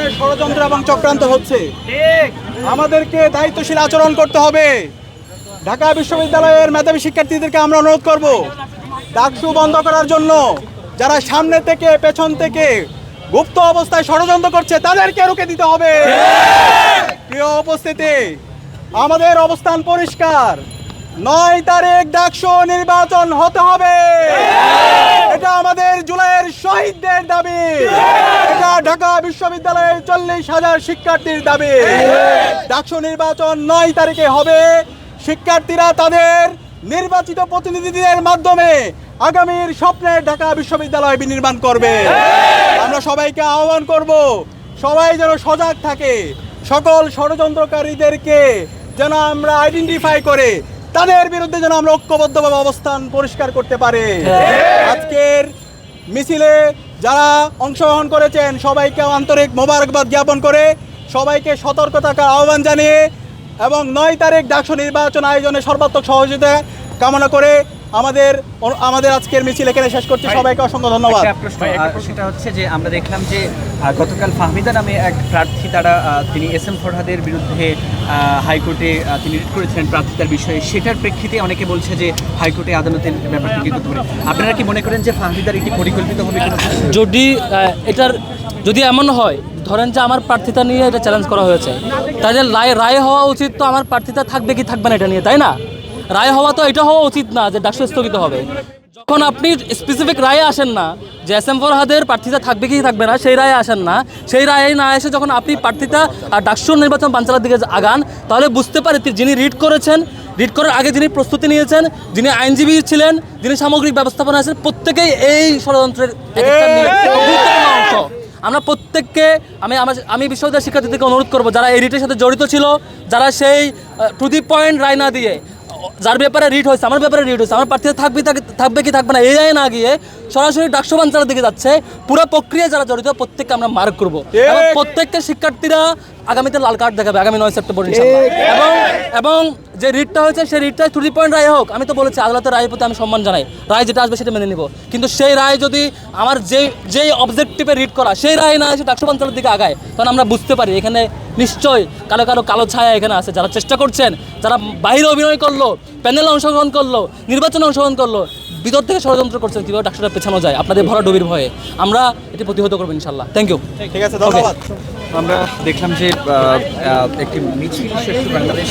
ধরনের ষড়যন্ত্র এবং চক্রান্ত হচ্ছে। আমাদেরকে দায়িত্বশীল আচরণ করতে হবে। ঢাকা বিশ্ববিদ্যালয়ের মেধাবী শিক্ষার্থীদেরকে আমরা অনুরোধ করব, ডাকসু বন্ধ করার জন্য যারা সামনে থেকে পেছন থেকে গুপ্ত অবস্থায় ষড়যন্ত্র করছে তাদেরকে রুখে দিতে হবে। প্রিয় উপস্থিতি, আমাদের অবস্থান পরিষ্কার। 9 তারিখ ডাকসু নির্বাচন হতে হবে। এটা আমাদের জুলাইয়ের শহীদদের দাবি। এটা ঢাকা বিশ্ববিদ্যালয়ের 40,000 শিক্ষার্থীর দাবি। ডাকসু নির্বাচন 9 তারিখে হবে। শিক্ষার্থীরা তাদের নির্বাচিত প্রতিনিধিদের মাধ্যমে আগামীর স্বপ্নের ঢাকা বিশ্ববিদ্যালয় বিনির্মাণ করবে। আমরা সবাইকে আহ্বান করব, সবাই যেন সজাগ থাকে, সকল ষড়যন্ত্রকারীদেরকে যেন আমরা আইডেন্টিফাই করে তাদের বিরুদ্ধে যেন আমরা ঐক্যবদ্ধভাবে অবস্থান পরিষ্কার করতে পারি। আজকের মিছিলে যারা অংশগ্রহণ করেছেন সবাইকে আন্তরিক মোবারকবাদ জ্ঞাপন করে সবাইকে সতর্ক থাকার আহ্বান জানিয়ে এবং 9 তারিখ ডাকসু নির্বাচন আয়োজনে সর্বাত্মক সহযোগিতা কামনা করে আমাদের আজকের মিছিল এখানে শেষ করছি। সবাইকে অসংখ্য ধন্যবাদ। সেটা হচ্ছে যে আমরা দেখলাম যে গতকাল ফাহমিদা নামে এক প্রার্থী তিনি এস.এম. ফরহাদের বিরুদ্ধে হাইকোর্টে তিনি রিট করেছিলেন প্রার্থিতার বিষয়ে। সেটার প্রেক্ষিতে অনেকে বলছে যে হাইকোর্টে আদালতের ব্যাপারটি কি করতে পারে। আপনারা কি মনে করেন যে ফাহমিদার এটি পরিকল্পিতভাবে যদি এমন হয়, ধরেন যে আমার প্রার্থিতা নিয়ে এটা চ্যালেঞ্জ করা হয়েছে, তাহলে রায় হওয়া উচিত তো আমার প্রার্থিতা থাকবে কি থাকবে না এটা নিয়ে, তাই না? রায় হওয়া তো এটা হওয়া উচিত না যে ডাকসু স্থগিত হবে। যখন আপনি স্পেসিফিক রায়ে আসেন না যে এস.এম. ফরহাদের প্রার্থিতা থাকবে কি থাকবে না, সেই রায়ে আসেন না, সেই রায়ে না এসে যখন আপনি প্রার্থিতা আর ডাকসুর নির্বাচন বানচালের দিকে আগান, তাহলে বুঝতে পারে যিনি রিট করেছেন, রিট করার আগে যিনি প্রস্তুতি নিয়েছেন, যিনি আইনজীবী ছিলেন, যিনি সামগ্রিক ব্যবস্থাপনা আছেন, প্রত্যেকেই এই ষড়যন্ত্রের গুরুত্বপূর্ণ অংশ। আমরা প্রত্যেককে আমি বিশ্ববিদ্যালয় শিক্ষার্থীদেরকে অনুরোধ করবো, যারা এই রিটের সাথে জড়িত ছিল, যারা সেই টু দি পয়েন্ট রায় না দিয়ে, যার ব্যাপারে রিট হয়েছে, আমার ব্যাপারে রিট হয়েছে, আমার প্রার্থীরা থাকবে কি থাকবে না এই রায় না গিয়ে সরাসরি ডাকসু বানচালের দিকে যাচ্ছে, পুরো প্রক্রিয়া যারা জড়িত প্রত্যেককে আমরা মার্ক করবো। এবং প্রত্যেককে শিক্ষার্থীরা আগামীতে লাল কার্ড দেখাবে আগামী 9 সেপ্টেম্বর ইনশাআল্লাহ। এবং যে রিটটা হয়েছে সেই রিটটা টু দি পয়েন্ট রায় হোক। আমি তো বলেছি আদালতের রায়ের প্রতি আমি সম্মান জানাই, রায় যেটা আসবে সেটা মেনে নিব, কিন্তু সেই রায় যদি আমার যেই অবজেক্টিভে রিট করা সেই রায় না এসে ডাকসু বানচালের দিকে আগায়, তখন আমরা বুঝতে পারি এখানে নিশ্চয়ই কালো ছায়া এখানে আছে। যারা চেষ্টা করছেন, যারা বাইরে অভিনয় করলো, প্যানেলে অংশগ্রহণ করলো, নির্বাচনে অংশগ্রহণ করলো, ভিতর থেকে ষড়যন্ত্র করছেন কীভাবে ডাকসুটা পেছানো যায় আপনাদের ভরা ডুবির ভয়ে, আমরা এটি প্রতিহত করবো ইনশাল্লাহ। Thank you. ঠিক আছে, ধন্যবাদ। আমরা দেখলাম যে একটি মিছিল শেষ বাংলাদেশ